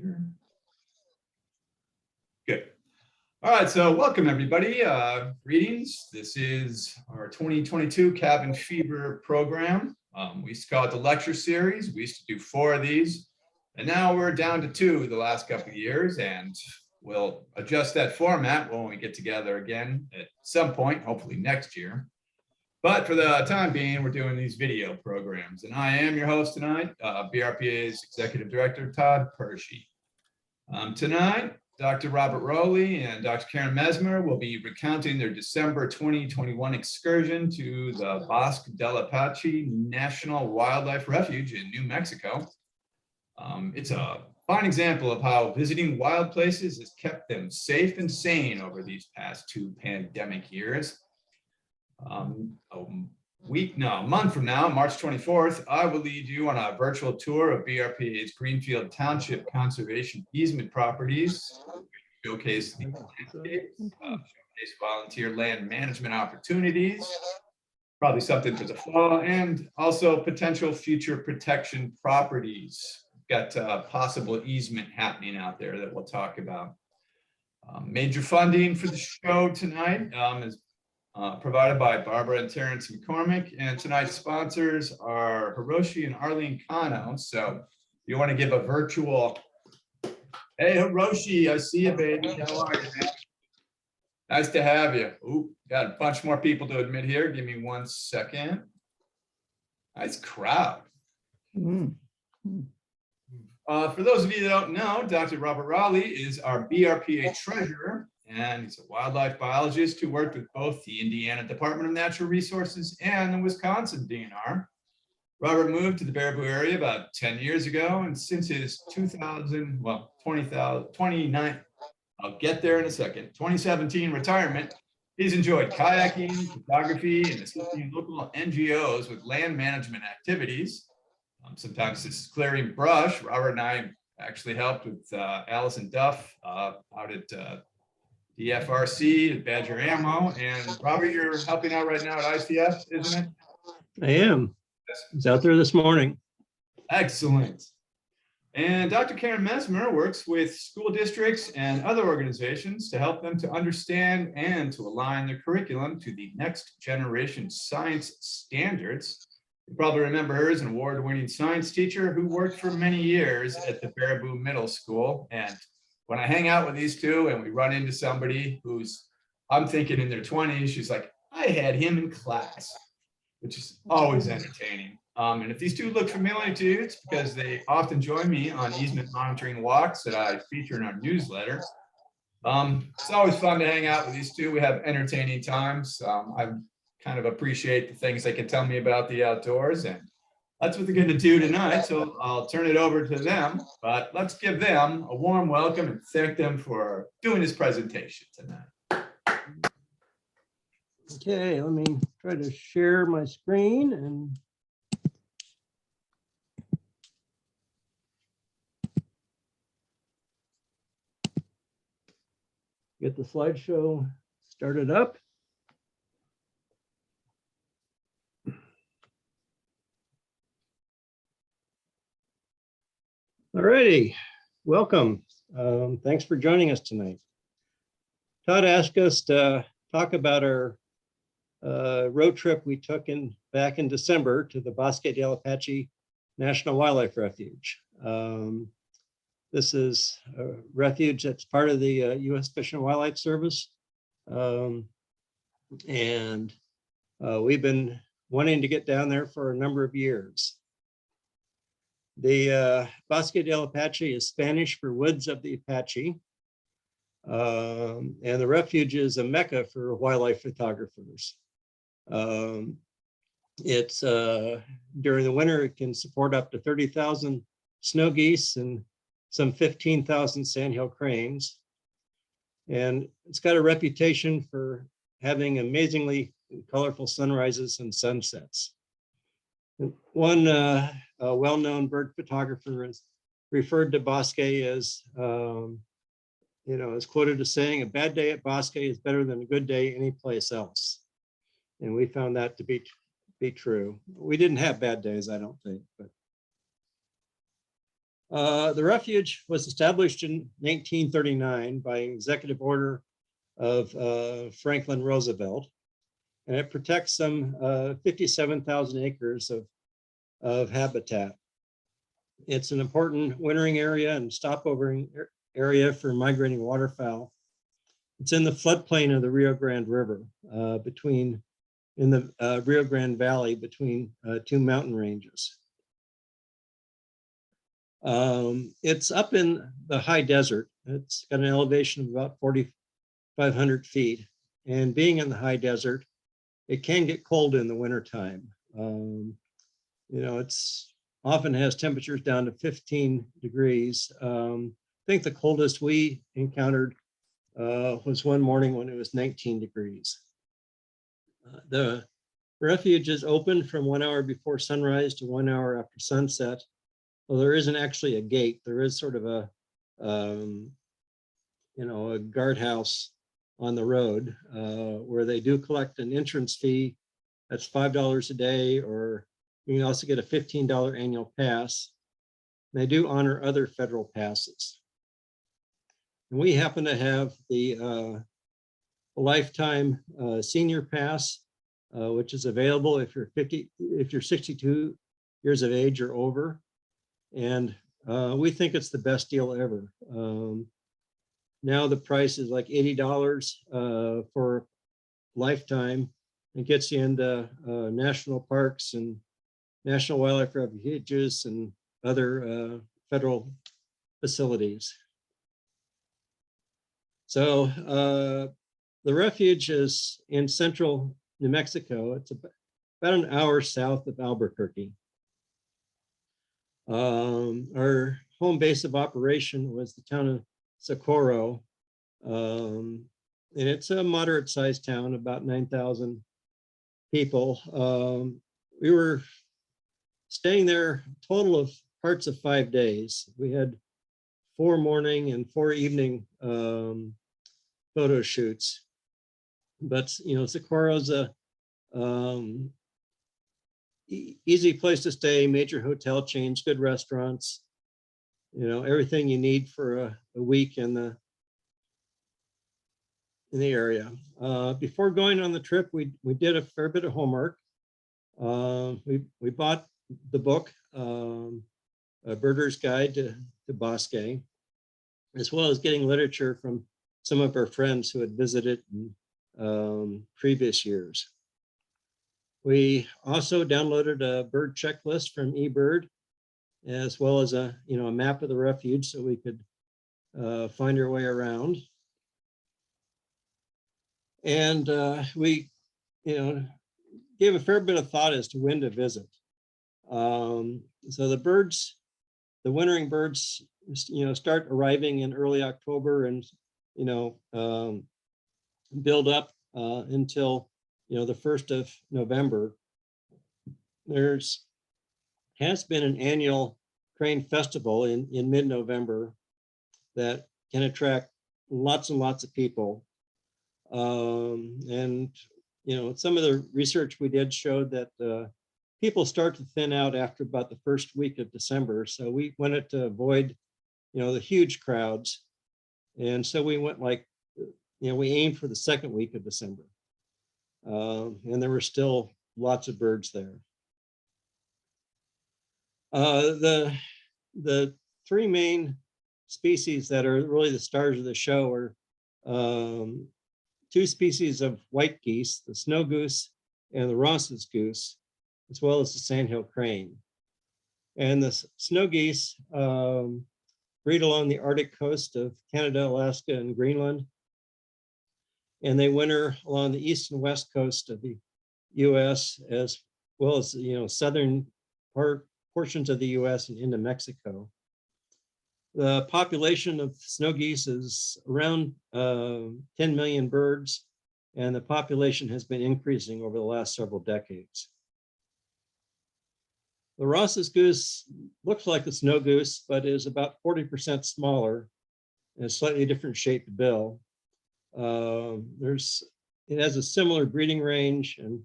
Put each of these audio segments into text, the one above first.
here. Good. All right, so welcome everybody. Greetings. This is our 2022 Cabin Fever program. We used to call it the lecture series. We used to do 4 of these, and now we're down to 2 the last couple of years, and we'll adjust that format when we get together again at some point, hopefully next year. But for the time being, we're doing these video programs, and I am your host tonight, BRPA's Executive Director, Todd Pershey. Tonight, Dr. Robert Rolley and Dr. Karen Mesmer will be recounting their December 2021 excursion to the Bosque del Apache National Wildlife Refuge in New Mexico. It's a fine example of how visiting wild places has kept them safe and sane over these past 2 pandemic years. A month from now, March 24th, I will lead you on a virtual tour of BRPA's Greenfield Township Conservation Easement properties, showcase the landscapes, showcase volunteer land management opportunities, probably something for the fall, and also potential future protection properties. Got possible easement happening out there that we'll talk about. Major funding for the show tonight is provided by Barbara and Terrence McCormick, and tonight's sponsors are Hiroshi and Arlene Kano. So you want to give a virtual, hey Hiroshi, I see you, baby. How are you, man? Nice to have you. Ooh, got a bunch more people to admit here. Give me 1 second. Nice crowd. For those of you that don't know, Dr. Robert Rolley is our BRPA treasurer, and he's a wildlife biologist who worked with both the Indiana Department of Natural Resources and the Wisconsin DNR. Robert moved to the Baraboo area about 10 years ago, and since his 2017 retirement, he's enjoyed kayaking, photography, and assisting local NGOs with land management activities. Sometimes this is clearing brush. Robert and I actually helped with Allison Duff out at the FRC at Badger Ammo. And Robert, you're helping out right now at ICF, isn't it? I am. I was out there this morning. Excellent. And Dr. Karen Mesmer works with school districts and other organizations to help them to understand and to align their curriculum to the next generation science standards. You probably remember her as an award-winning science teacher who worked for many years at the Baraboo Middle School. And when I hang out with these two and we run into somebody who's, I'm thinking in their 20s, she's like, I had him in class, which is always entertaining. And if these two look familiar to you, it's because they often join me on easement monitoring walks that I feature in our newsletter. It's always fun to hang out with these two. We have entertaining times. I kind of appreciate the things they can tell me about the outdoors, and that's what they're going to do tonight. So I'll turn it over to them, but let's give them a warm welcome and thank them for doing this presentation tonight. Okay, let me try to share my screen and get the slideshow started up. All righty, welcome. Thanks for joining us tonight. Todd asked us to talk about our road trip we took back in December to the Bosque del Apache National Wildlife Refuge. This is a refuge that's part of the U.S. Fish and Wildlife Service. And we've been wanting to get down there for a number of years. The Bosque del Apache is Spanish for woods of the Apache. And the refuge is a mecca for wildlife photographers. It's during the winter, it can support up to 30,000 snow geese and some 15,000 sandhill cranes. And it's got a reputation for having amazingly colorful sunrises and sunsets. One well-known bird photographer has referred to Bosque as, is quoted as saying, a bad day at Bosque is better than a good day anyplace else. And we found that to be true. We didn't have bad days, I don't think, but The refuge was established in 1939 by executive order of Franklin Roosevelt, and it protects some 57,000 acres of habitat. It's an important wintering area and stopover area for migrating waterfowl. It's in the floodplain of the Rio Grande River, in the Rio Grande Valley between two mountain ranges. It's up in the high desert. It's got an elevation of about 4,500 feet. And being in the high desert, it can get cold in the wintertime. It's often has temperatures down to 15 degrees. I think the coldest we encountered was one morning when it was 19 degrees. The refuge is open from 1 hour before sunrise to 1 hour after sunset. Well, there isn't actually a gate. There is sort of a guardhouse on the road where they do collect an entrance fee. That's $5 a day, or you can also get a $15 annual pass. They do honor other federal passes. And we happen to have the lifetime senior pass, which is available if you're 62 years of age or over. And we think it's the best deal ever. Now the price is like $80 for lifetime. It gets you into national parks and national wildlife refuges and other federal facilities. So the refuge is in central New Mexico. It's about an hour south of Albuquerque. Our home base of operation was the town of Socorro. And it's a moderate sized town, about 9,000 people. We were staying there a total of parts of 5 days. We had 4 morning and 4 evening photo shoots. But Socorro's a easy place to stay, major hotel chains, good restaurants, everything you need for a week in the area. Before going on the trip, we did a fair bit of homework. We bought the book, A Birder's Guide to Bosque, as well as getting literature from some of our friends who had visited in previous years. We also downloaded a bird checklist from eBird, as well as a map of the refuge so we could find our way around. And we gave a fair bit of thought as to when to visit. So the wintering birds, start arriving in early October and build up until the 1st of November. Has been an annual crane festival in mid-November that can attract lots and lots of people. And some of the research we did showed that people start to thin out after about the first week of December. So we wanted to avoid, the huge crowds. And so we went we aimed for the second week of December. And there were still lots of birds there. The 3 main species that are really the stars of the show are 2 species of white geese, the snow goose and the Ross's goose, as well as the sandhill crane. And the snow geese breed along the Arctic coast of Canada, Alaska, and Greenland. And they winter along the east and west coast of the US, as well as southern portions of the US and into Mexico. The population of snow geese is around 10 million birds, and the population has been increasing over the last several decades. The Ross's goose looks like a snow goose, but is about 40% smaller and a slightly different shaped bill. It has a similar breeding range and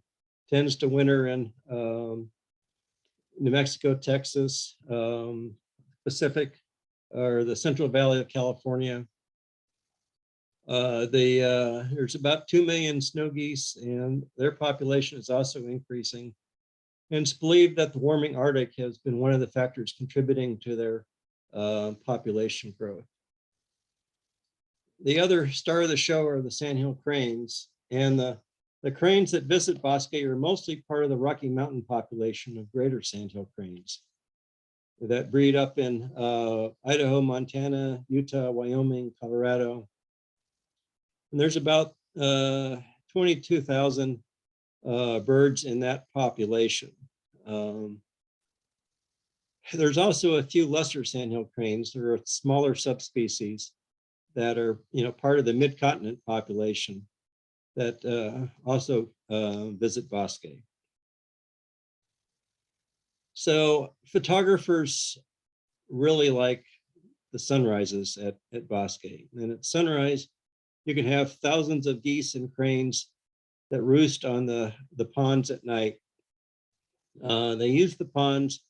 tends to winter in New Mexico, Texas, Pacific or the Central Valley of California. There's about 2 million snow geese, and their population is also increasing. And it's believed that the warming Arctic has been one of the factors contributing to their population growth. The other star of the show are the sandhill cranes, and the cranes that visit Bosque are mostly part of the Rocky Mountain population of greater sandhill cranes that breed up in Idaho, Montana, Utah, Wyoming, Colorado. And there's about 22,000 birds in that population. There's also a few lesser sandhill cranes. There are smaller subspecies that are, part of the mid-continent population that also visit Bosque. So photographers really like the sunrises at Bosque. And at sunrise, you can have thousands of geese and cranes that roost on the ponds at night. They use the ponds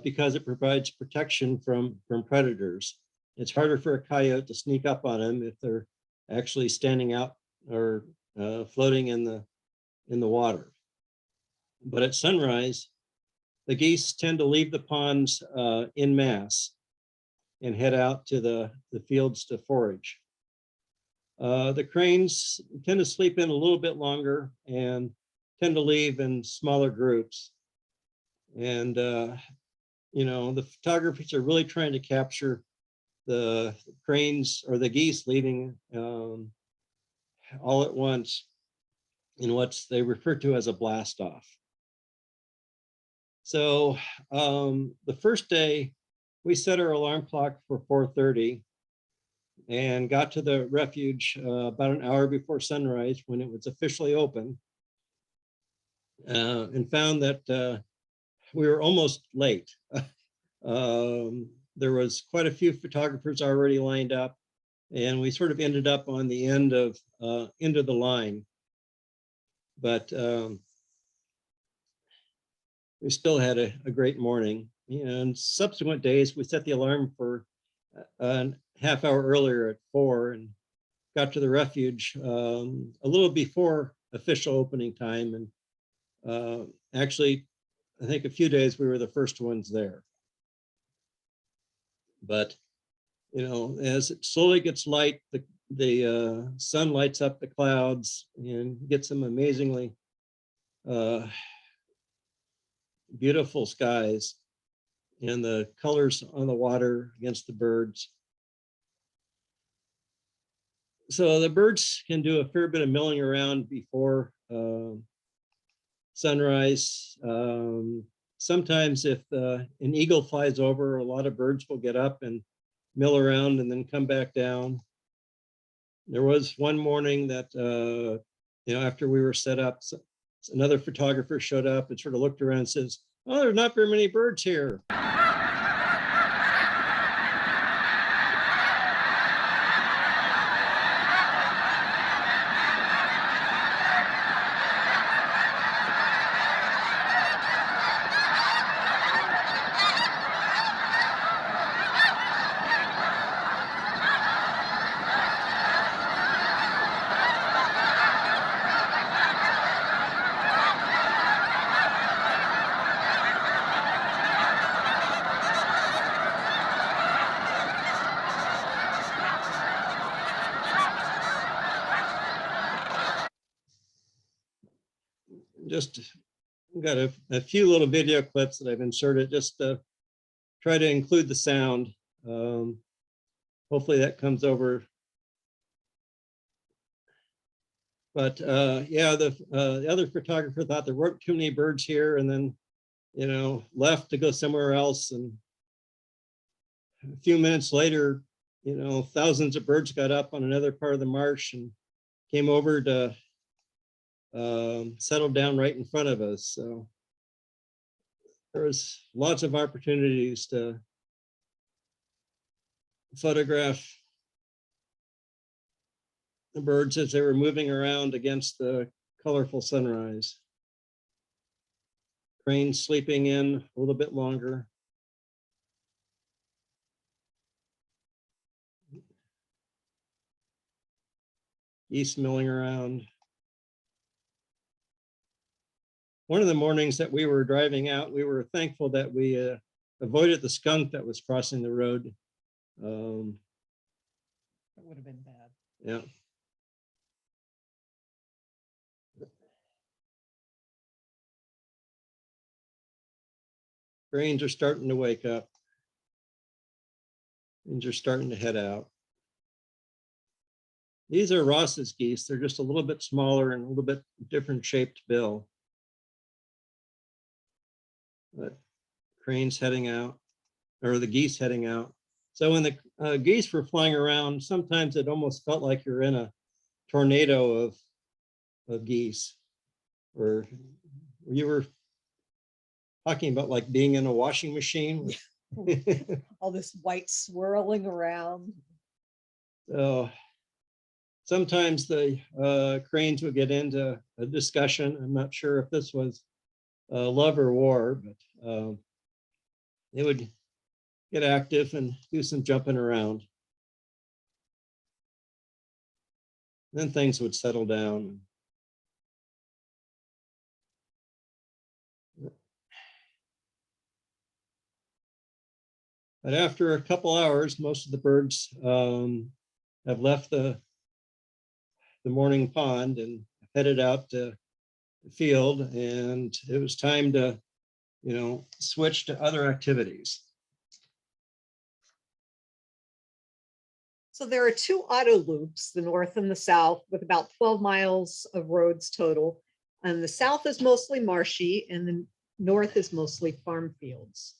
because it provides protection from predators. It's harder for a coyote to sneak up on them if they're actually standing out or floating in the water. But at sunrise, the geese tend to leave the ponds en masse and head out to the fields to forage. The cranes tend to sleep in a little bit longer and tend to leave in smaller groups. And, the photographers are really trying to capture the cranes or the geese leaving all at once in what they refer to as a blast off. So the first day, we set our alarm clock for 4:30 and got to the refuge about an hour before sunrise when it was officially open, and found that we were almost late. There was quite a few photographers already lined up, and we sort of ended up on the end of the line. But we still had a great morning. And subsequent days, we set the alarm for a half hour earlier at 4 and got to the refuge a little before official opening time. And actually, I think a few days we were the first ones there. But, as it slowly gets light, the sun lights up the clouds and gets some amazingly beautiful skies and the colors on the water against the birds. So the birds can do a fair bit of milling around before sunrise. Sometimes if an eagle flies over, a lot of birds will get up and mill around and then come back down. There was one morning that, after we were set up, another photographer showed up and sort of looked around and says, "Oh, there's not very many birds here." Just got a few little video clips that I've inserted just to try to include the sound. Hopefully that comes over. But the other photographer thought there weren't too many birds here, and then, left to go somewhere else. And a few minutes later, thousands of birds got up on another part of the marsh and came over to settled down right in front of us. So there was lots of opportunities to photograph the birds as they were moving around against the colorful sunrise. Cranes sleeping in a little bit longer. geese milling around. One of the mornings that we were driving out, we were thankful that we avoided the skunk that was crossing the road. That would have been bad. Yeah. Cranes are starting to wake up. Cranes are starting to head out. These are Ross's geese. They're just a little bit smaller and a little bit different shaped bill. But cranes heading out, or the geese heading out. So when the geese were flying around, sometimes it almost felt like you're in a tornado of geese, or you were talking about like being in a washing machine. All this white swirling around. So sometimes the cranes would get into a discussion. I'm not sure if this was love or war, but they would get active and do some jumping around. Then things would settle down. But after a couple hours, most of the birds have left the morning pond and headed out to the field, and it was time to, switch to other activities. So there are two auto loops, the north and the south, with about 12 miles of roads total. And the south is mostly marshy and the north is mostly farm fields.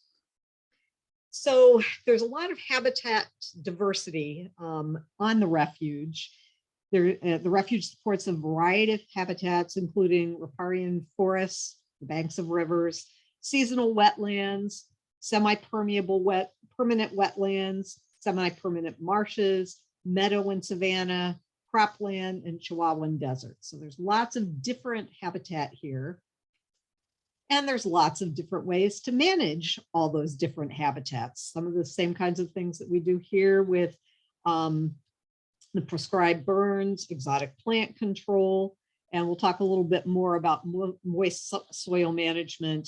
So there's a lot of habitat diversity on the refuge. The refuge supports a variety of habitats, including riparian forests, the banks of rivers, seasonal wetlands, semi-permeable permanent wetlands, semi-permanent marshes, meadow and savanna, cropland, and Chihuahuan desert. So there's lots of different habitat here. And there's lots of different ways to manage all those different habitats. Some of the same kinds of things that we do here with the prescribed burns, exotic plant control, and we'll talk a little bit more about moist soil management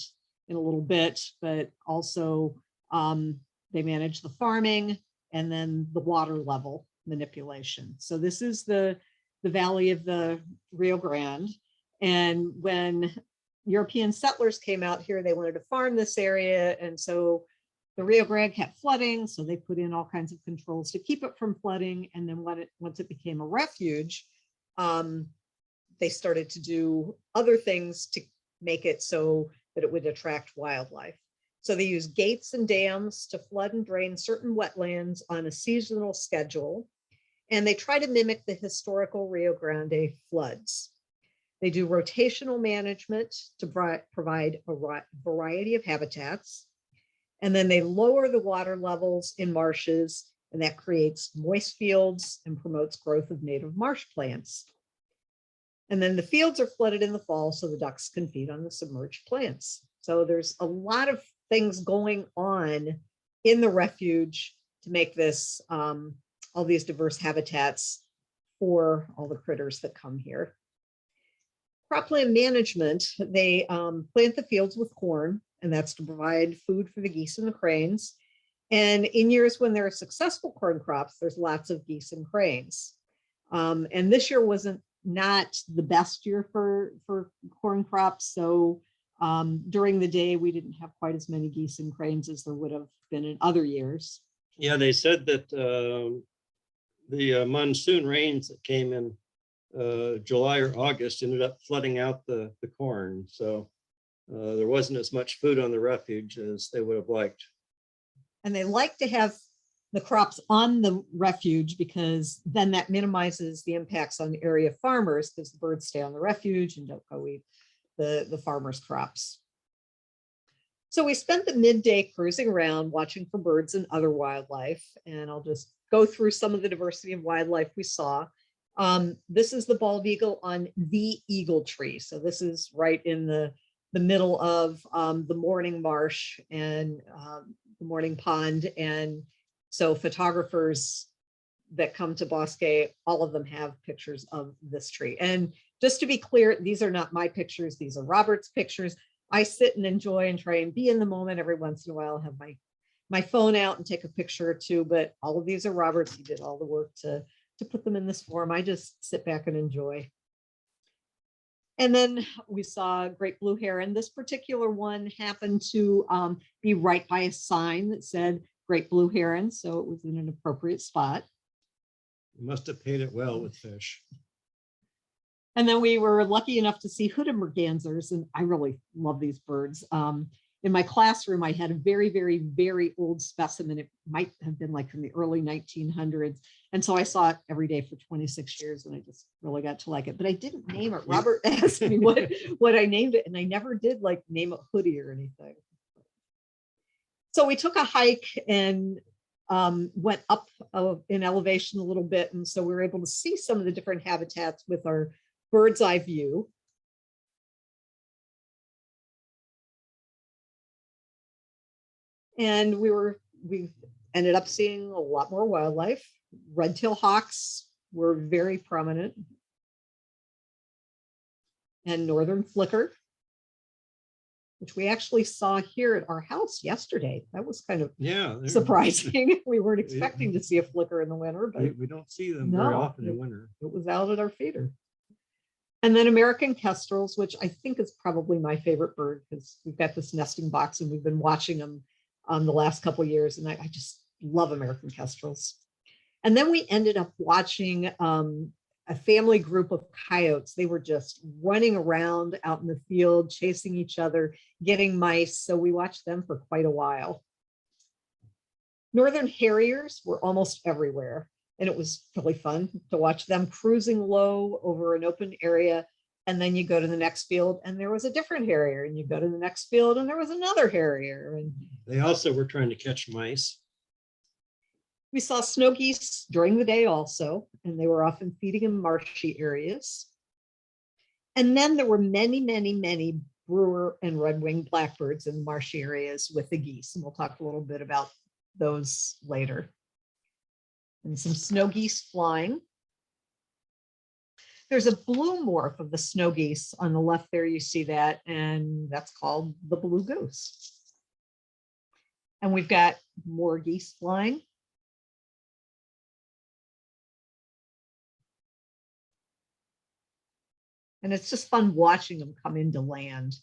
in a little bit, but also they manage the farming and then the water level manipulation. So this is the valley of the Rio Grande. And when European settlers came out here, they wanted to farm this area. And so the Rio Grande kept flooding. So they put in all kinds of controls to keep it from flooding. And then once it became a refuge, they started to do other things to make it so that it would attract wildlife. So they use gates and dams to flood and drain certain wetlands on a seasonal schedule. And they try to mimic the historical Rio Grande floods. They do rotational management to provide a variety of habitats. And then they lower the water levels in marshes, and that creates moist fields and promotes growth of native marsh plants. And then the fields are flooded in the fall so the ducks can feed on the submerged plants. So there's a lot of things going on in the refuge to make this all these diverse habitats for all the critters that come here. Cropland management, they plant the fields with corn, and that's to provide food for the geese and the cranes. And in years when there are successful corn crops, there's lots of geese and cranes. And this year wasn't not the best year for corn crops. So during the day, we didn't have quite as many geese and cranes as there would have been in other years. Yeah, they said that the monsoon rains that came in July or August ended up flooding out the corn. So there wasn't as much food on the refuge as they would have liked. And they like to have the crops on the refuge because then that minimizes the impacts on area farmers because the birds stay on the refuge and don't go eat the farmers' crops. So we spent the midday cruising around watching for birds and other wildlife. And I'll just go through some of the diversity of wildlife we saw. This is the bald eagle on the eagle tree. So this is right in the middle of the morning marsh and the morning pond. And so photographers that come to Bosque, all of them have pictures of this tree. And just to be clear, these are not my pictures. These are Robert's pictures. I sit and enjoy and try and be in the moment every once in a while, have my phone out and take a picture or two, but all of these are Robert's. He did all the work to put them in this form. I just sit back and enjoy. And then we saw great blue heron. This particular one happened to be right by a sign that said great blue heron, so it was in an appropriate spot. You must have paid it well with fish. And then we were lucky enough to see hooded mergansers, and I really love these birds. In my classroom, I had a very, very, very old specimen. It might have been like from the early 1900s. And so I saw it every day for 26 years and I just really got to like it, but I didn't name it. Robert asked me what I named it, and I never did like name it Hoodie or anything. So we took a hike and went up in elevation a little bit. And so we were able to see some of the different habitats with our bird's eye view. And we ended up seeing a lot more wildlife. Red-tailed hawks were very prominent. And northern flicker, which we actually saw here at our house yesterday. That was kind of surprising. We weren't expecting to see a flicker in the winter, but we don't see them very often in winter. It was out at our feeder. And then American kestrels, which I think is probably my favorite bird because we've got this nesting box and we've been watching them the last couple of years, and I just love American kestrels. And then we ended up watching a family group of coyotes. They were just running around out in the field, chasing each other, getting mice. So we watched them for quite a while. Northern harriers were almost everywhere, and it was really fun to watch them cruising low over an open area. And then you go to the next field and there was a different harrier, and you go to the next field and there was another harrier. And they also were trying to catch mice. We saw snow geese during the day also, and they were often feeding in marshy areas. And then there were many, many, many brewer and red-winged blackbirds in marshy areas with the geese. And we'll talk a little bit about those later. And some snow geese flying. There's a blue morph of the snow geese on the left there. You see that, and that's called the blue goose. And we've got more geese flying. And it's just fun watching them come into land,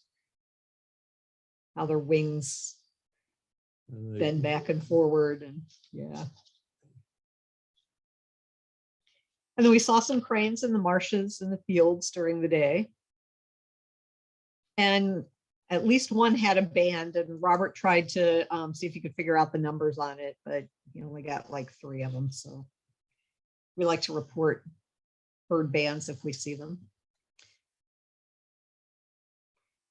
how their wings bend back and forward, and yeah. And then we saw some cranes in the marshes and the fields during the day. And at least one had a band, and Robert tried to see if he could figure out the numbers on it, but he only got like 3 of them. So we like to report bird bands if we see them.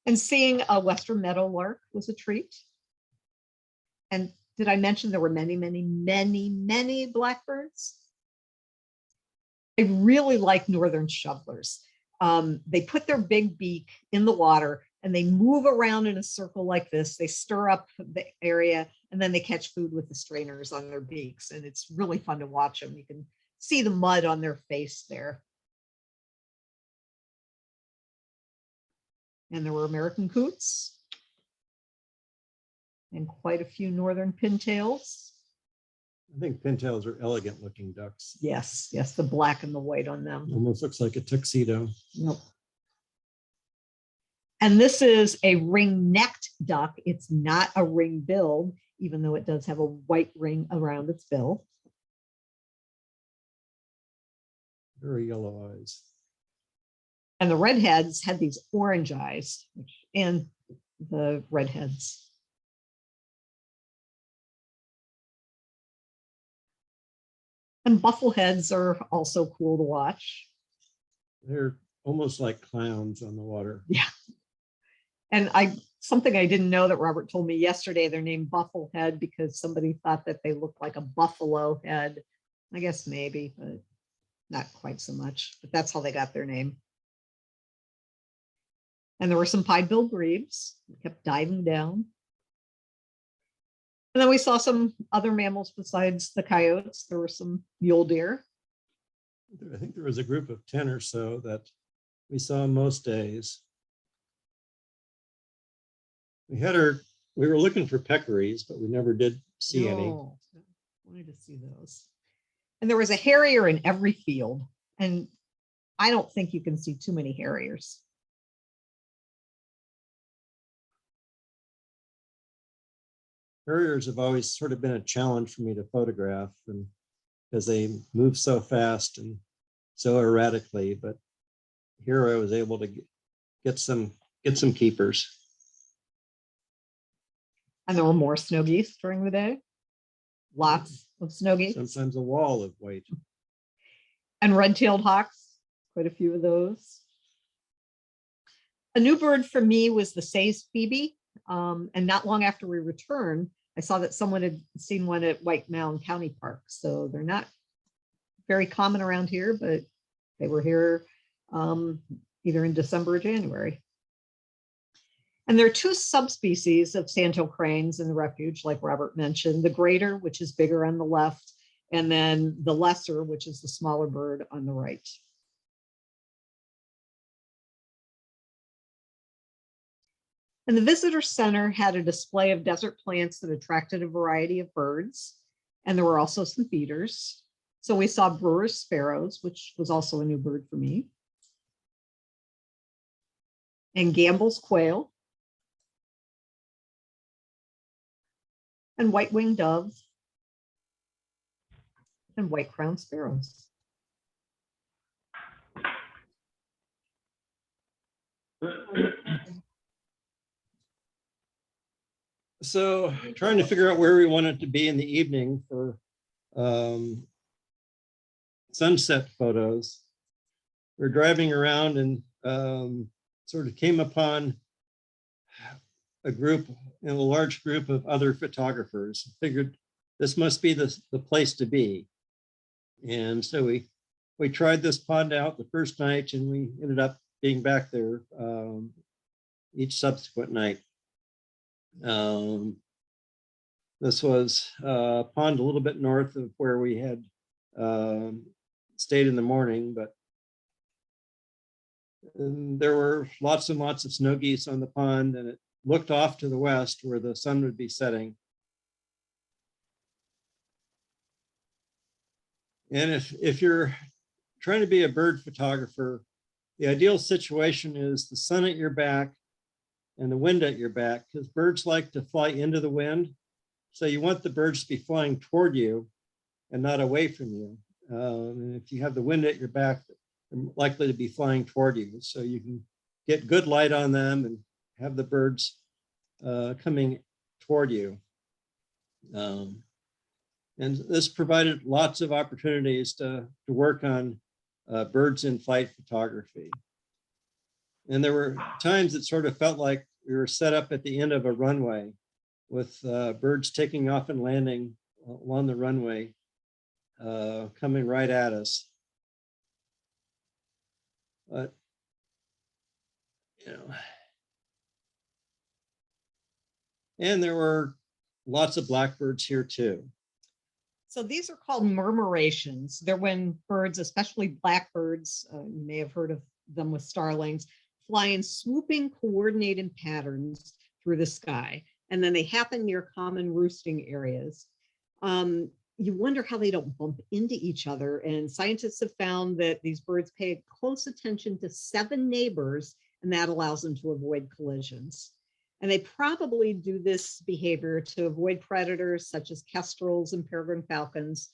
And seeing a western meadowlark was a treat. And did I mention there were many, many, many, many blackbirds? I really like northern shovelers. They put their big beak in the water and they move around in a circle like this. They stir up the area and then they catch food with the strainers on their beaks. And it's really fun to watch them. You can see the mud on their face there. And there were American coots and quite a few northern pintails. I think pintails are elegant looking ducks. Yes, yes, the black and the white on them. Almost looks like a tuxedo. Yep. And this is a ring-necked duck. It's not a ring-billed, even though it does have a white ring around its bill. Very yellow eyes. And the redheads had these orange eyes, and the redheads. And buffleheads are also cool to watch. They're almost like clowns on the water. Yeah. And something I didn't know that Robert told me yesterday, they're named bufflehead because somebody thought that they looked like a buffalo head. I guess maybe, but not quite so much. But that's how they got their name. And there were some pied-billed grebes. We kept diving down. And And then we saw some other mammals besides the coyotes. There were some mule deer. I think there was a group of 10 or so that we saw most days. We were looking for peccaries, but we never did see any. No, wanted to see those. And there was a harrier in every field. And I don't think you can see too many harriers. Harriers have always sort of been a challenge for me to photograph, and because they move so fast and so erratically. But here I was able to get some keepers. And there were more snow geese during the day. Lots of snow geese. Sometimes a wall of white. And red-tailed hawks, quite a few of those. A new bird for me was the Say's phoebe. And not long after we returned, I saw that someone had seen one at White Mound County Park. So they're not very common around here, but they were here either in December or January. And there are two subspecies of sandhill cranes in the refuge, like Robert mentioned, the greater, which is bigger on the left, and then the lesser, which is the smaller bird on the right. And the visitor center had a display of desert plants that attracted a variety of birds. And there were also some feeders. So we saw brewer's sparrows, which was also a new bird for me. And Gamble's quail. And white-winged doves. And white-crowned sparrows. So trying to figure out where we wanted to be in the evening for sunset photos. We're driving around and sort of came upon a large group of other photographers. Figured this must be the place to be. And so we tried this pond out the first night, and we ended up being back there each subsequent night. This was a pond a little bit north of where we had stayed in the morning, but there were lots and lots of snow geese on the pond, and it looked off to the west where the sun would be setting. And if you're trying to be a bird photographer, the ideal situation is the sun at your back and the wind at your back, because birds like to fly into the wind. So you want the birds to be flying toward you and not away from you. And if you have the wind at your back, they're likely to be flying toward you. So you can get good light on them and have the birds coming toward you. And this provided lots of opportunities to work on birds in flight photography. And there were times it sort of felt like we were set up at the end of a runway with birds taking off and landing along the runway, coming right at us. But, and there were lots of blackbirds here too. So these are called murmurations. They're when birds, especially blackbirds, you may have heard of them with starlings, fly in swooping coordinated patterns through the sky. And then they happen near common roosting areas. You wonder how they don't bump into each other. And scientists have found that these birds pay close attention to 7 neighbors, and that allows them to avoid collisions. And they probably do this behavior to avoid predators such as kestrels and peregrine falcons,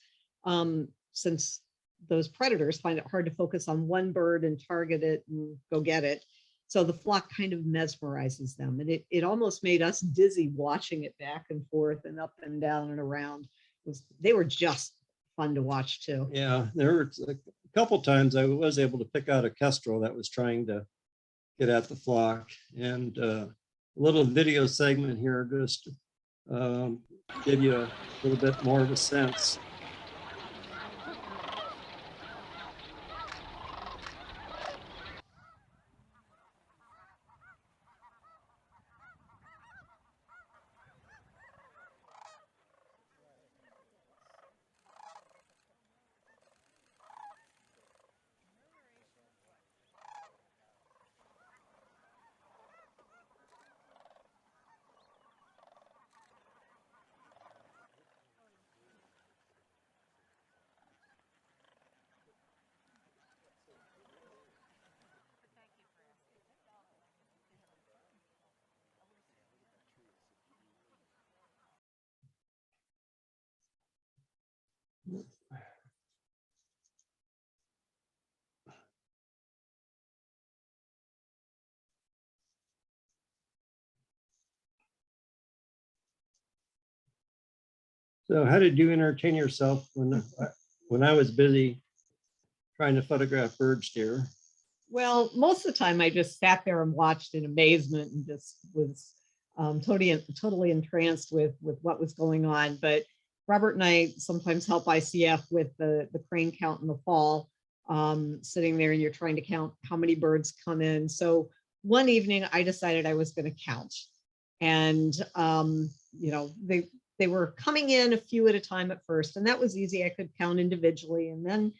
since those predators find it hard to focus on one bird and target it and go get it. So the flock kind of mesmerizes them. And it almost made us dizzy watching it back and forth and up and down and around. They were just fun to watch too. Yeah, there were a couple times I was able to pick out a kestrel that was trying to get at the flock. And a little video segment here just to give you a little bit more of a sense. So how did you entertain yourself when I was busy trying to photograph birds, dear? Well, most of the time I just sat there and watched in amazement and just was totally entranced with what was going on. But Robert and I sometimes help ICF with the crane count in the fall, sitting there and you're trying to count how many birds come in. So one evening I decided I was going to count, and you know, they were coming in a few at a time at first, and that was easy. I could count individually, and then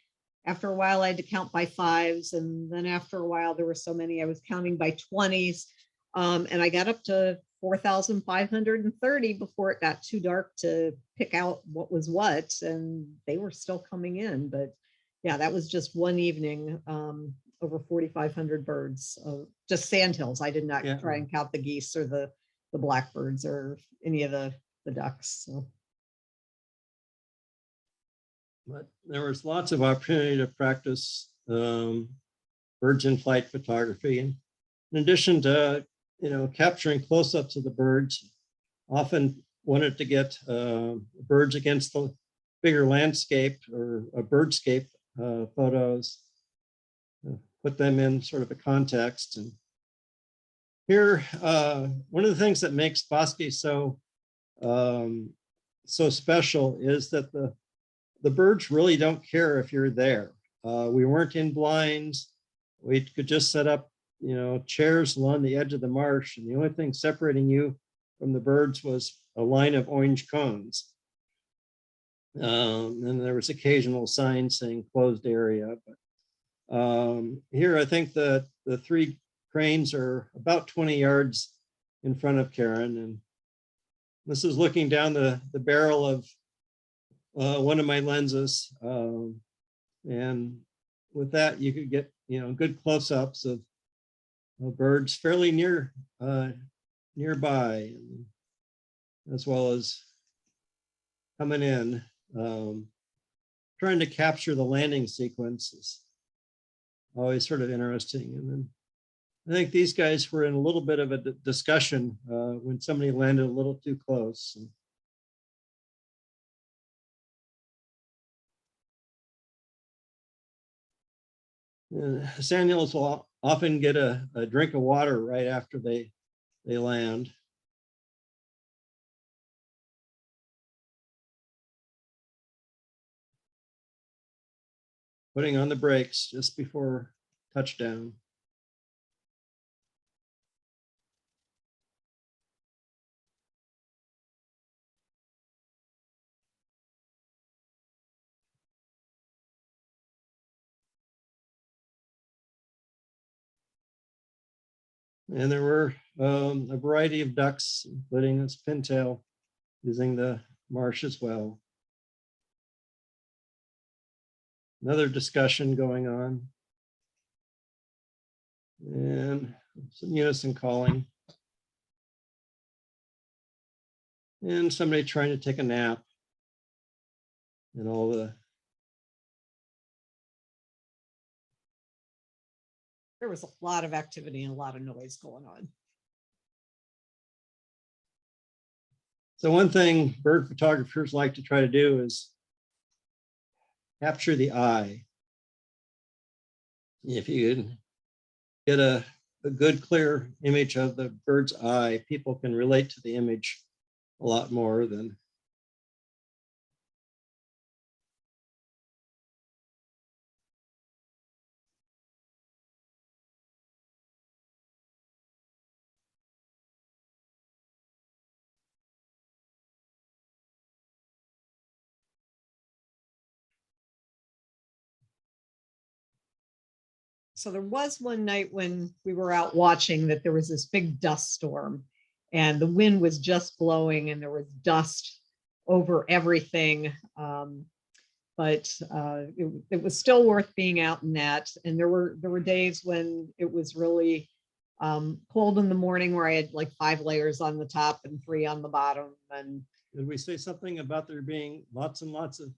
after a while I had to count by fives, and then after a while there were so many I was counting by 20s, and I got up to 4,530 before it got too dark to pick out what was what, and they were still coming in. But yeah, that was just one evening, over 4,500 birds, just sandhills. I did not try and count the geese or the blackbirds or any of the ducks. So. But there was lots of opportunity to practice birds in flight photography. And in addition to, you know, capturing close-ups of the birds, often wanted to get birds against the bigger landscape or a birdscape photos, put them in sort of a context. And here, one of the things that makes Bosque so special is that the birds really don't care if you're there. We weren't in blinds. We could just set up, you know, chairs along the edge of the marsh, and the only thing separating you from the birds was a line of orange cones. And there was occasional signs saying closed area. But here, I think the three cranes are about 20 yards in front of Karen, and this is looking down the barrel of one of my lenses, and with that you could get, you know, good close-ups of birds fairly nearby, as well as coming in. Trying to capture the landing sequence is always sort of interesting. And then I think these guys were in a little bit of a discussion when somebody landed a little too close. Sandhills will often get a drink of water right after they land. Putting on the brakes just before touchdown. And there were a variety of ducks, including this pintail, using the marsh as well. Another discussion going on. And some unison calling. And somebody trying to take a nap. And all the... There was a lot of activity and a lot of noise going on. So one thing bird photographers like to try to do is capture the eye. If you can get a good clear image of the bird's eye, people can relate to the image a lot more than So there was one night when we were out watching that there was this big dust storm, and the wind was just blowing and there was dust over everything. But it was still worth being out in that. And there were days when it was really cold in the morning where I had like 5 layers on the top and 3 on the bottom. And did we say something about there being lots and lots of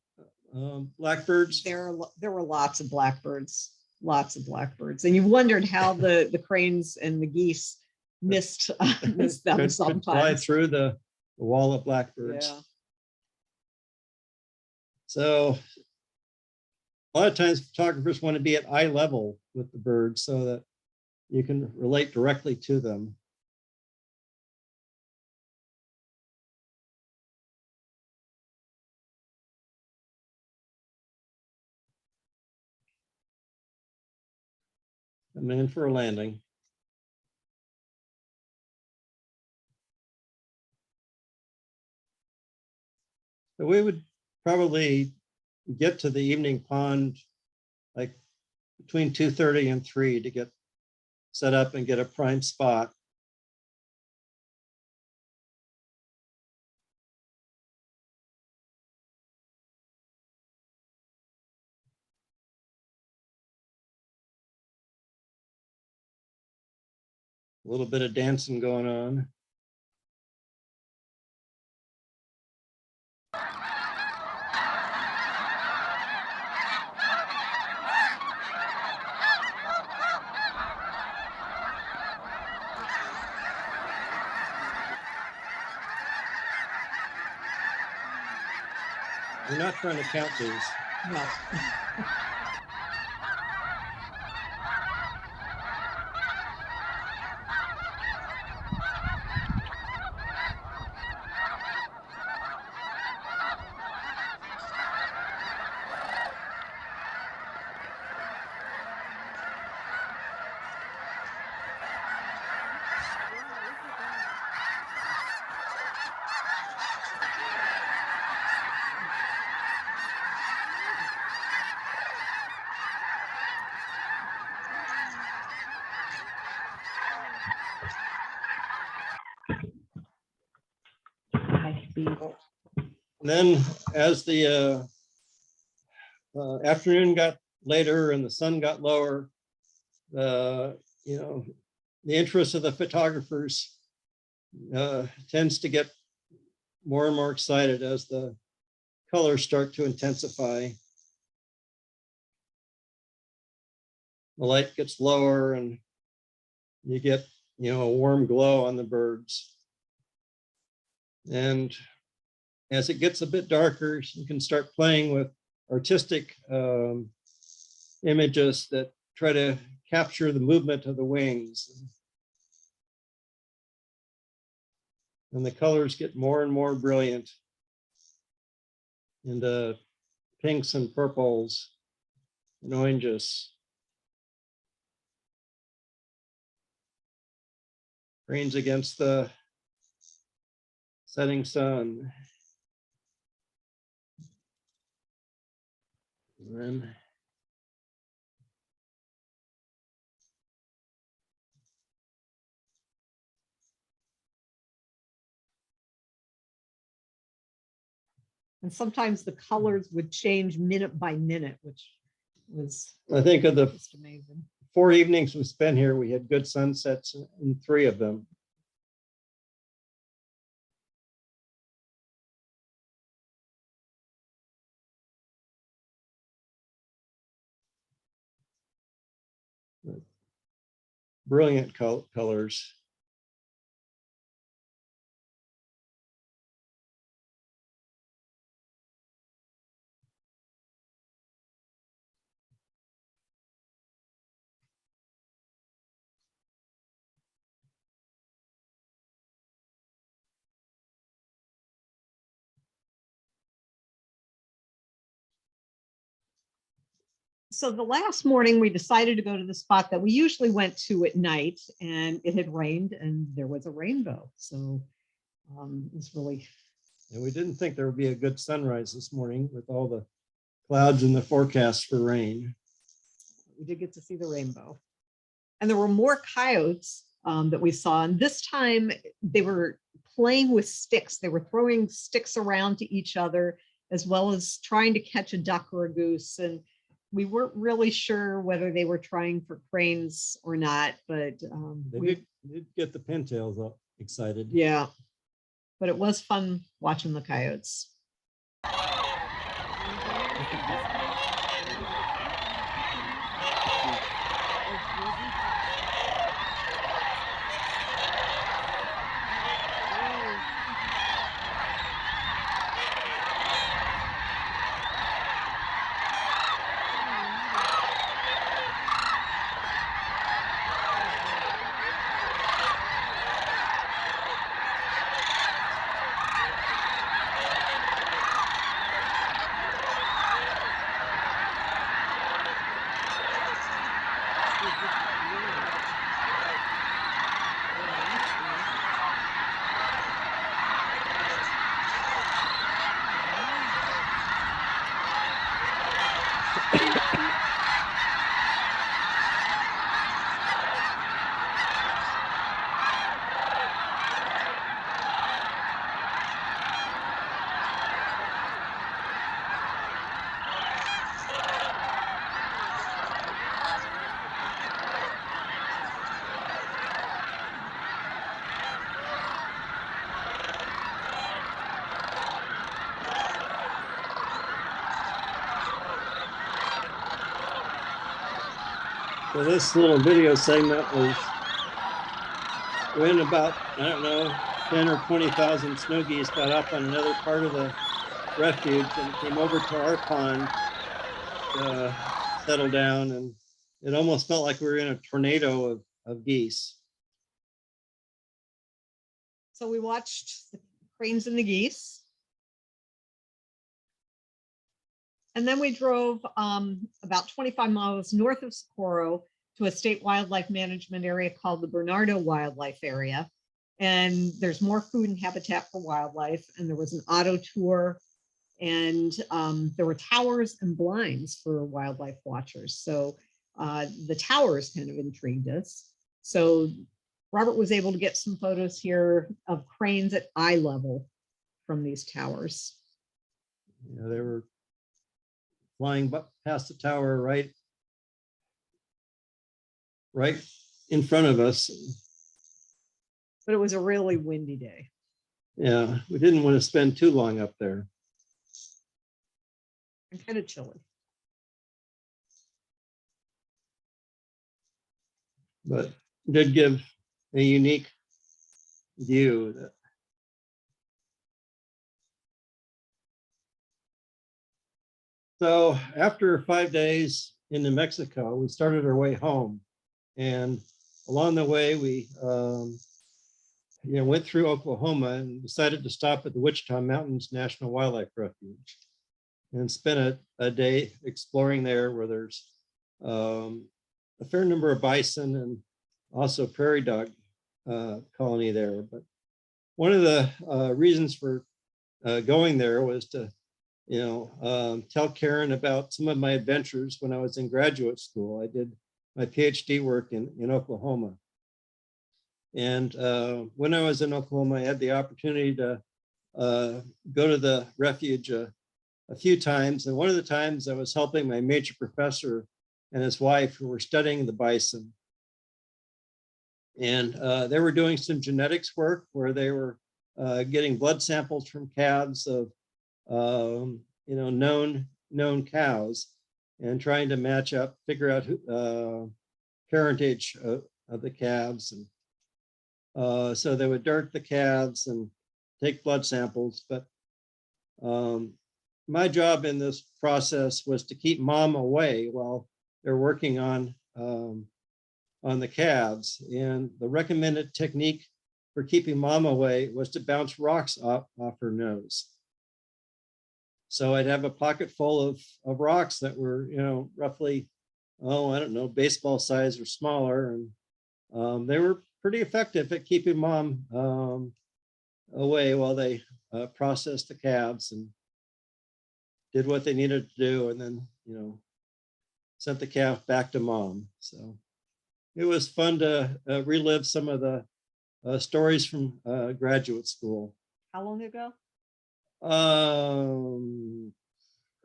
Blackbirds. There were lots of blackbirds, and you wondered how the cranes and the geese missed them Could fly sometimes. through the wall of blackbirds. Yeah. So a lot of times photographers want to be at eye level with the birds so that you can relate directly to them. I'm in for a landing. So we would probably get to the evening pond like between 2:30 and 3 to get set up and get a prime spot. A little bit of dancing going on. We're not trying to count these. No. And then as the afternoon got later and the sun got lower, the interest of the photographers tends to get more and more excited as the colors start to intensify. The light gets lower and you get, a warm glow on the birds. And as it gets a bit darker, you can start playing with artistic images that try to capture the movement of the wings. And the colors get more and more brilliant into pinks and purples and oranges. Rains against the setting sun. And then And sometimes the colors would change minute by minute, which was I think of the just amazing. 4 evenings we spent here, we had good sunsets in 3 of them. Brilliant colors. So the last morning we decided to go to the spot that we usually went to at night, and it had rained and there was a rainbow. So it was really. And we didn't think there would be a good sunrise this morning with all the clouds in the forecast for rain. We did get to see the rainbow. And there were more coyotes that we saw. And this time they were playing with sticks. They were throwing sticks around to each other, as well as trying to catch a duck or a goose. And we weren't really sure whether they were trying for cranes or not, but They did get the pintails up excited. yeah, but it was fun watching the coyotes. So this little video segment was when about, I don't know, 10 or 20,000 snow geese got up on another part of the refuge and came over to our pond to settle down. And it almost felt like we were in a tornado of geese. So we watched the cranes and the geese. And then we drove about 25 miles north of Socorro to a state wildlife management area called the Bernardo Wildlife Area. And there's more food and habitat for wildlife. And there was an auto tour, and there were towers and blinds for wildlife watchers. So the towers kind of intrigued us. So Robert was able to get some photos here of cranes at eye level from these towers. You know, they were flying past the tower right in front of us. But it was a really windy day. Yeah, we didn't want to spend too long up there. And kind of chilly. But it did give a unique view. So after 5 days in New Mexico, we started our way home. And along the way, we went through Oklahoma and decided to stop at the Wichita Mountains National Wildlife Refuge and spent a day exploring there, where there's a fair number of bison and also prairie dog colony there. But one of the reasons for going there was to tell Karen about some of my adventures when I was in graduate school. I did my PhD work in Oklahoma. And when I was in Oklahoma, I had the opportunity to go to the refuge a few times. And one of the times I was helping my major professor and his wife, who were studying the bison. And they were doing some genetics work where they were getting blood samples from calves of known cows, and trying to match up, figure out parentage of the calves. And so they would dirt the calves and take blood samples. But my job in this process was to keep mom away while they're working on the calves. And the recommended technique for keeping mom away was to bounce rocks off her nose. So I'd have a pocket full of rocks that were, roughly, I don't know, baseball size or smaller. And they were pretty effective at keeping mom away while they processed the calves and did what they needed to do, and then, sent the calf back to mom. So it was fun to relive some of the stories from graduate school. How long ago? Early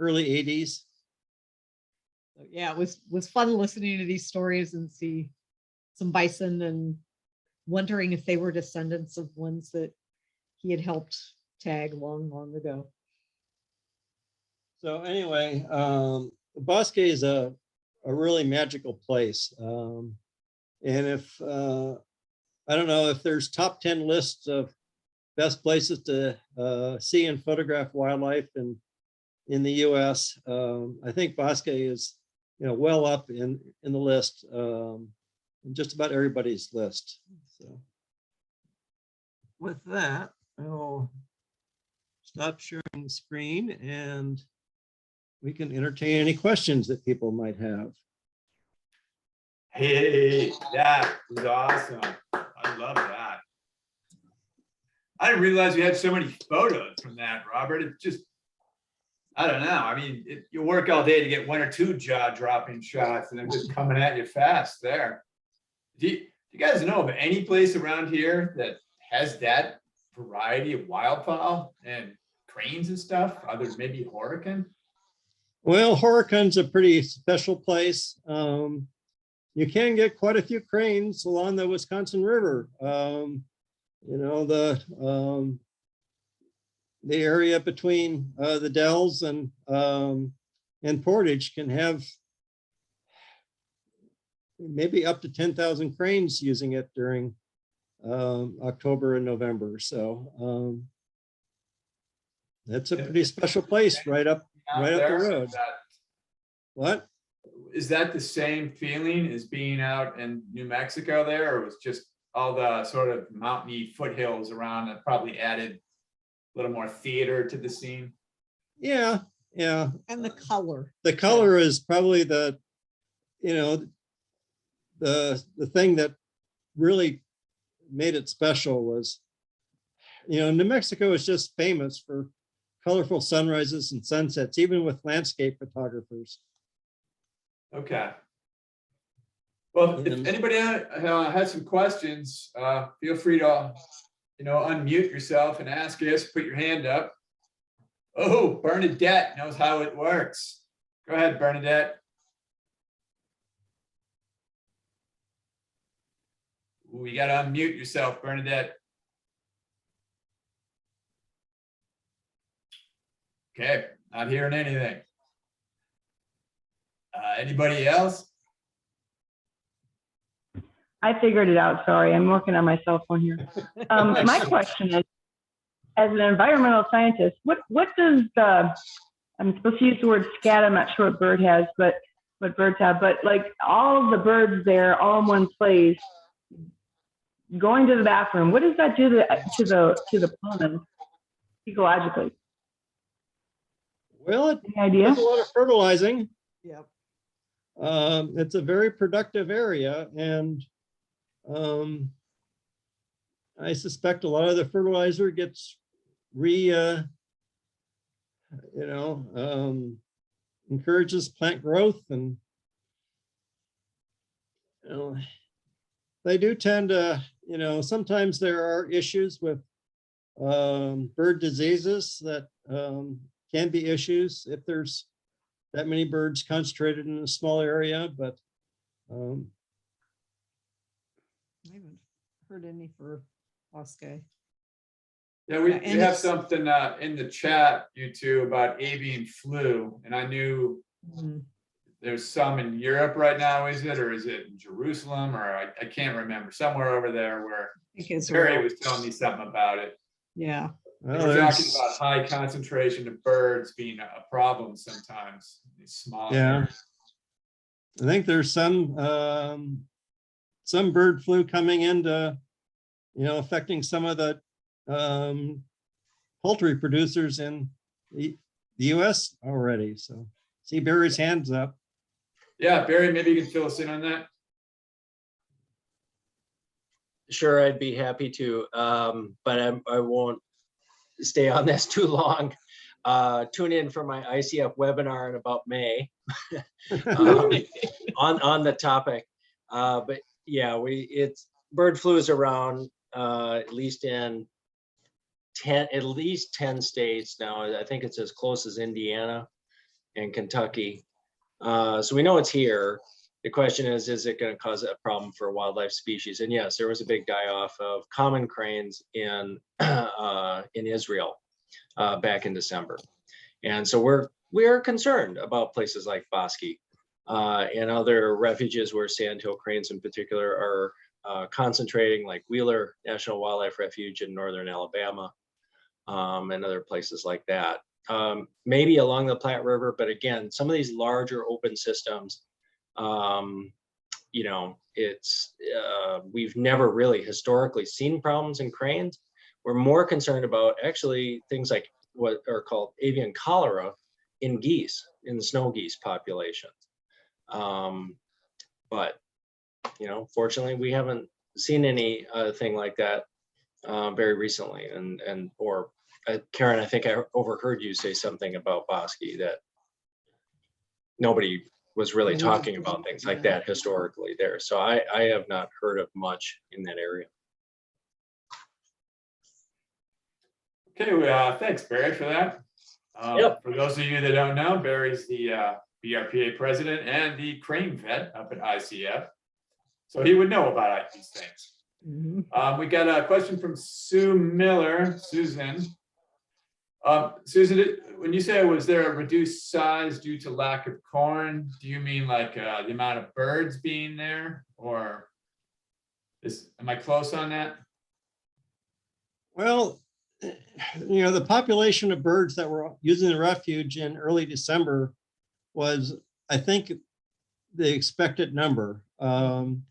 80s. Yeah, it was fun listening to these stories and see some bison and wondering if they were descendants of ones that he had helped tag long ago. So anyway, Bosque is a really magical place. And if, I don't know if there's top 10 lists of best places to see and photograph wildlife in the US. I think Bosque is, well up in the list, just about everybody's list. So with that, I'll stop sharing the screen and we can entertain any questions that people might have. Hey, that was awesome. I love that. I didn't realize you had so many photos from that, Robert. It just, I don't know. I mean, you work all day to get one or two jaw-dropping shots, and they're just coming at you fast there. Do you guys know of any place around here that has that variety of wildfowl and cranes and stuff? Others maybe Horican? Well, Horican's a pretty special place. You can get quite a few cranes along the Wisconsin River. The area between the Dells and Portage can have maybe up to 10,000 cranes using it during October and November. So that's a pretty special place right up the road. What? Is that the same feeling as being out in New Mexico there, or was just all the sort of mountainy foothills around that probably added a little more theater to the scene? Yeah. And the color. The color is probably the thing that really made it special was, New Mexico is just famous for colorful sunrises and sunsets, even with landscape photographers. Okay. Well, if anybody has some questions, feel free to, unmute yourself and ask us, put your hand up. Oh, Bernadette knows how it works. Go ahead, Bernadette. Ooh, you got to unmute yourself, Bernadette. Okay, not hearing anything. Anybody else? I figured it out. Sorry, I'm working on my cell phone here. My question is, as an environmental scientist, what does I'm supposed to use the word scat. I'm not sure what birds have, but like all the birds there, all in one place, going to the bathroom. What does that do to the pond ecologically? Well, it Any idea? does a lot of fertilizing. Yep. It's a very productive area, and I suspect a lot of the fertilizer gets encourages plant growth, and they do tend to, sometimes there are issues with bird diseases that can be issues if there's that many birds concentrated in a small area, but I haven't heard any for Bosque. Yeah, we and have it's- something in the chat, you two, about avian flu, and I knew there's some in Europe right now, is it, or is it in Jerusalem, or I can't remember, somewhere over there where I think it's Barry real. was telling me something about it. Yeah. They well, were talking there's, about high concentration of birds being a problem sometimes. These small Yeah. areas. I think there's some bird flu coming into, affecting some of the poultry producers in the US already. So see Barry's hands up. Yeah, Barry, maybe you can fill us in on that. Sure, I'd be happy to, but I won't stay on this too long. Tune in for my ICF webinar in about May on the topic. But yeah, it's bird flu is around at least in 10 states now. I think it's as close as Indiana and Kentucky. So we know it's here. The question is it going to cause a problem for wildlife species? And yes, there was a big die-off of common cranes in Israel back in December. And so we are concerned about places like Bosque and other refuges where sandhill cranes in particular are concentrating, like Wheeler National Wildlife Refuge in northern Alabama, and other places like that. Maybe along the Platte River, but again, some of these larger open systems, you know, it's we've never really historically seen problems in cranes. We're more concerned about actually things like what are called avian cholera in geese, in the snow geese population. But you know, fortunately, we haven't seen any thing like that very recently. And or Karen, I think I overheard you say something about Bosque that nobody was really talking about things like that historically there. So I have not heard of much in that area. Okay, thanks, Barry, for that. Yep. For those of you that don't know, Barry's the BRPA president and the crane vet up at ICF. So he would know about these things. Mhm. We got a question from Sue Miller, Susan. Susan, when you say was there a reduced size due to lack of corn, do you mean like the amount of birds being there, or am I close on that? Well, you know, the population of birds that were using the refuge in early December was, I think, the expected number. I'm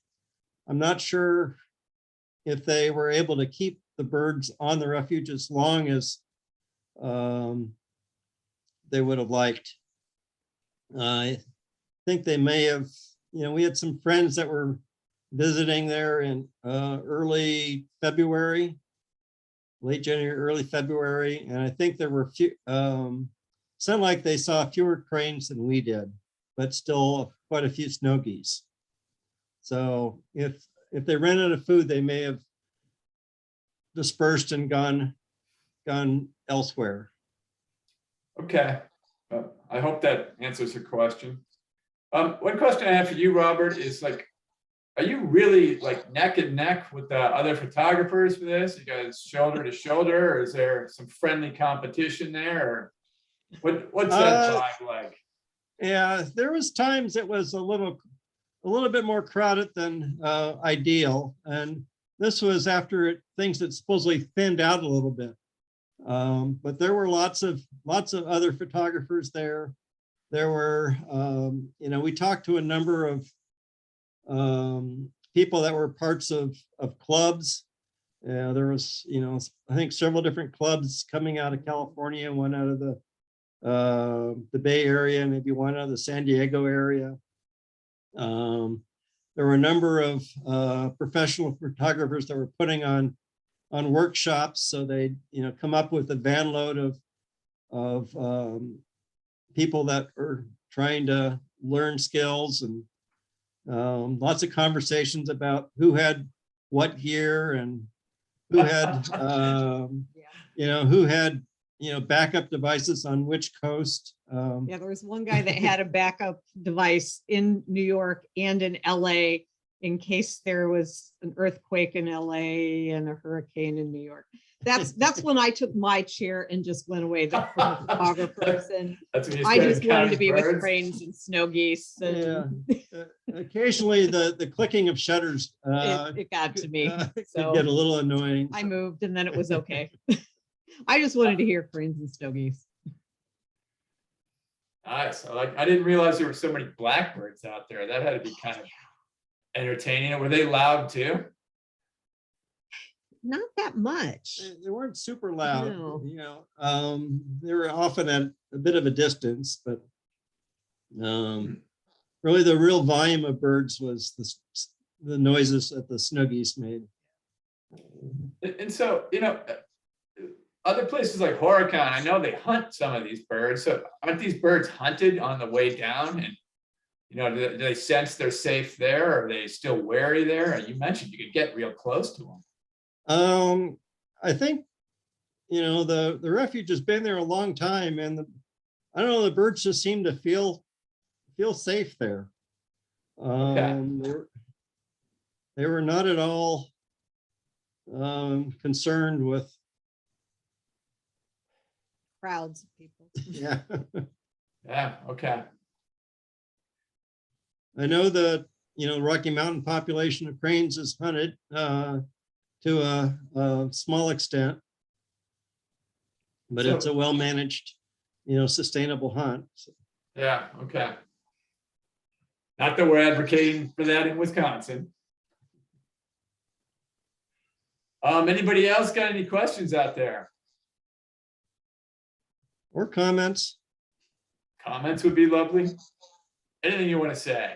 not sure if they were able to keep the birds on the refuge as long as they would have liked. I think they may have, you know, we had some friends that were visiting there in early February, late January, early February, and I think there were few, sounded like they saw fewer cranes than we did, but still quite a few snow geese. So if they ran out of food, they may have dispersed and gone elsewhere. Okay, I hope that answers your question. One question I have for you, Robert, is like, are you really like neck and neck with the other photographers for this? You guys shoulder to shoulder, or is there some friendly competition there, or what's that vibe like? Yeah, there was times it was a little bit more crowded than ideal, and this was after things that supposedly thinned out a little bit. But there were lots of other photographers there. There were, you know, we talked to a number of people that were parts of clubs. There was, you know, I think several different clubs coming out of California, one out of the Bay Area, maybe one out of the San Diego area. There were a number of professional photographers that were putting on workshops, so they, you know, come up with a van load of people that are trying to learn skills, and lots of conversations about who had what gear and who had you know, who had, you know, backup devices on which coast. Yeah, there was one guy that had a backup device in New York and in LA in case there was an earthquake in LA and a hurricane in New York. That's when I took my chair and just went away from the photographers, and I just wanted to be with cranes and snow geese. And Yeah. Occasionally the clicking of shutters it got to me. could So get a little annoying. I moved, and then it was okay. I just wanted to hear cranes and snow geese. Nice. I didn't realize there were so many blackbirds out there. That had to be kind of entertaining. Were they loud too? Not that much. They weren't super loud, No. you know. They were often at a bit of a distance, but really the real volume of birds was the noises that the snow geese made. And so, you know, other places like Horicon, I know they hunt some of these birds. So aren't these birds hunted on the way down? And, you know, do they sense they're safe there? Or are they still wary there? You mentioned you could get real close to them. I think, you know, the refuge has been there a long time, and I don't know, the birds just seem to feel safe there. They were not at all concerned with Crowds of people. yeah. Yeah, okay. I know the, Rocky Mountain population of cranes is hunted to a small extent, but it's a So- well-managed, sustainable hunt. Yeah, okay. Not that we're advocating for that in Wisconsin. Anybody else got any questions out there? Or comments? Comments would be lovely. Anything you want to say?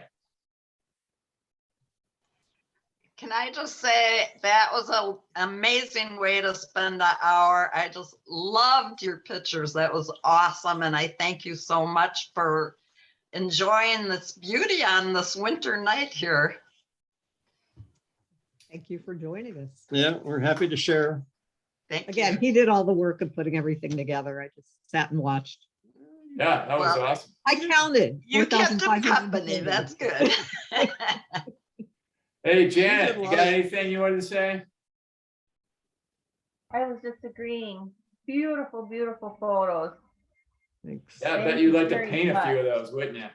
Can I just say that was an amazing way to spend an hour. I just loved your pictures. That was awesome. And I thank you so much for enjoying this beauty on this winter night here. Thank you for joining us. Yeah, we're happy to share. Thank Again, you. he did all the work of putting everything together. I just sat and watched. Yeah, that was Well, awesome. I counted. You kept him 4,500 company. That's good. Hey, Janet, did a you lot got of- anything you wanted to say? I was just agreeing. Beautiful, beautiful photos. Thanks. Yeah, I bet Thank you'd you like to very paint a few much. of those, wouldn't you?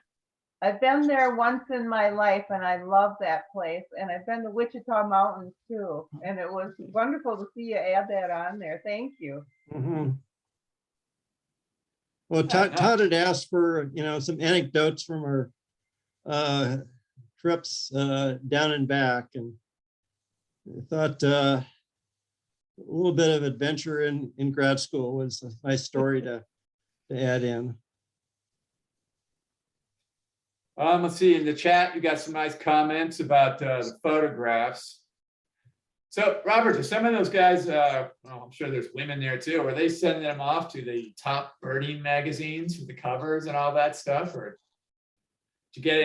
I've been there once in my life and I love that place. And I've been to Wichita Mountains too. And it was wonderful to see you add that on there. Thank you. Mhm. Well, Yeah, Todd had asked for, some anecdotes from our trips down and back, and I thought a little bit of adventure in grad school was a nice story to add in. Let's see, in the chat, you got some nice comments about the photographs. So, Robert, do some of those guys, well, I'm sure there's women there too, are they sending them off to the top birding magazines for the covers and all that stuff, or did you get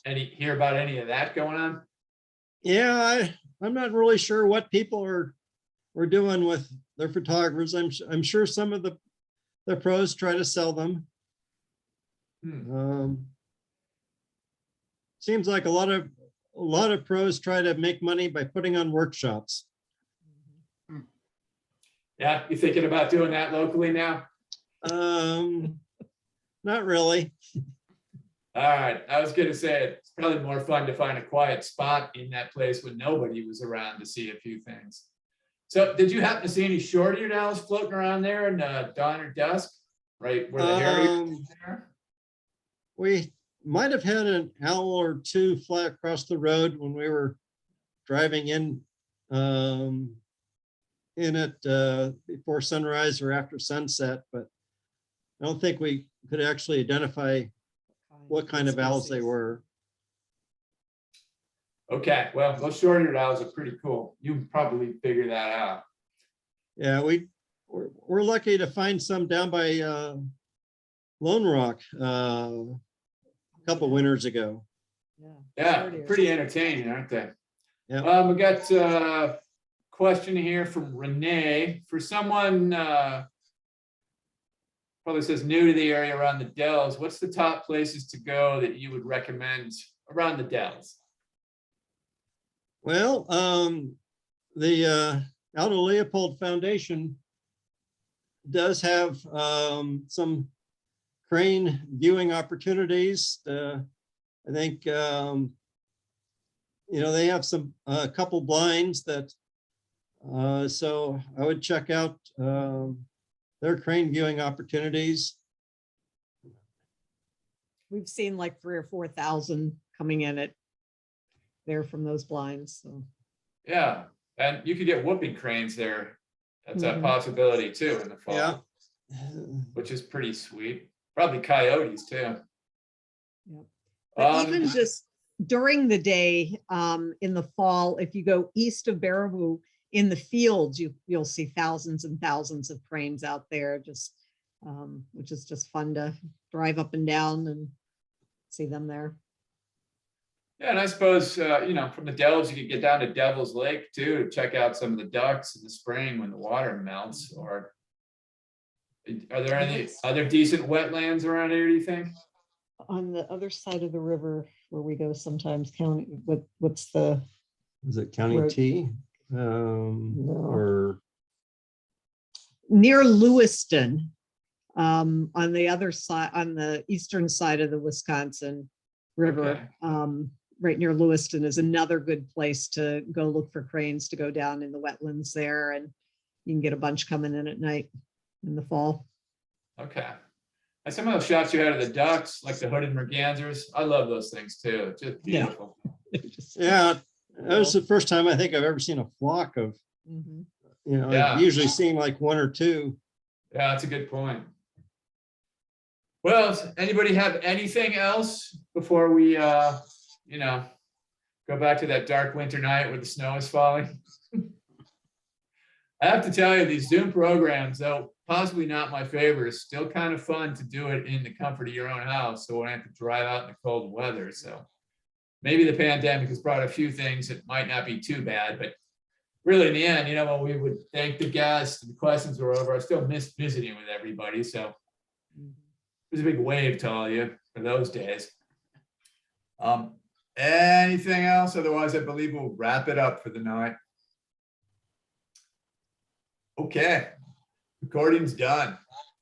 any hear about any of that going on? Yeah, I'm not really sure what people are doing with their photographers. I'm sure some of the pros try to sell them. Seems like a lot of pros try to make money by putting on workshops. Yeah, you thinking about doing that locally now? Not really. All right, I was gonna say, it's probably more fun to find a quiet spot in that place when nobody was around to see a few things. So did you happen to see any short-eared owls floating around there in dawn or dusk? Right where the hairy there? We might have had an owl or two fly across the road when we were driving in it before sunrise or after sunset, but I don't think we could actually identify what kind of owls they were. Okay, well, those short-eared owls are pretty cool. You can probably figure that out. Yeah, we're lucky to find some down by Lone Rock a couple winters ago. Yeah, short-eared. pretty entertaining, aren't they? Yeah. We got a question here from Renee. For someone probably says new to the area around the Dells, what's the top places to go that you would recommend around the Dells? Well, the Aldo Leopold Foundation does have some crane viewing opportunities. I think they have a couple blinds that so I would check out their crane viewing opportunities. We've seen like 3,000 or 4,000 coming in there from those blinds. So Yeah, and you could get whooping cranes there. That's a Mhm. possibility too in the fall, Yeah. which is pretty sweet. Probably coyotes too. but even just during the day in the fall, if you go east of Baraboo in the fields, you'll see thousands and thousands of cranes out there, just which is just fun to drive up and down and see them there. Yeah, and I suppose, from the Dells, you could get down to Devil's Lake too, to check out some of the ducks in the spring when the water melts, or are there any other decent wetlands around here, do you think? On the other side of the river where we go sometimes, county, what's the, Is it County Right. T? No. Or near Lewiston, On the other side, on the eastern side of the Wisconsin River, right near Lewiston is another good place to go look for cranes, to go down in the wetlands there, and you can get a bunch coming in at night in the fall. Okay. And some of those shots you had of the ducks, like the hooded mergansers, I love those things too. Just Yeah. beautiful. Yeah, that was the first time I think I've ever seen a flock of, Mhm. Yeah. I've usually seen like one or two. Yeah, that's a good point. Well, does anybody have anything else before we, go back to that dark winter night where the snow is falling? I have to tell you, these Zoom programs, though possibly not my favorite, is still kind of fun to do it in the comfort of your own house. So when I have to drive out in the cold weather. So maybe the pandemic has brought a few things that might not be too bad, but really in the end, when we would thank the guests and the questions were over, I still missed visiting with everybody. So it was a big wave to all of you for those days. Anything else? Otherwise, I believe we'll wrap it up for the night. Okay, recording's done.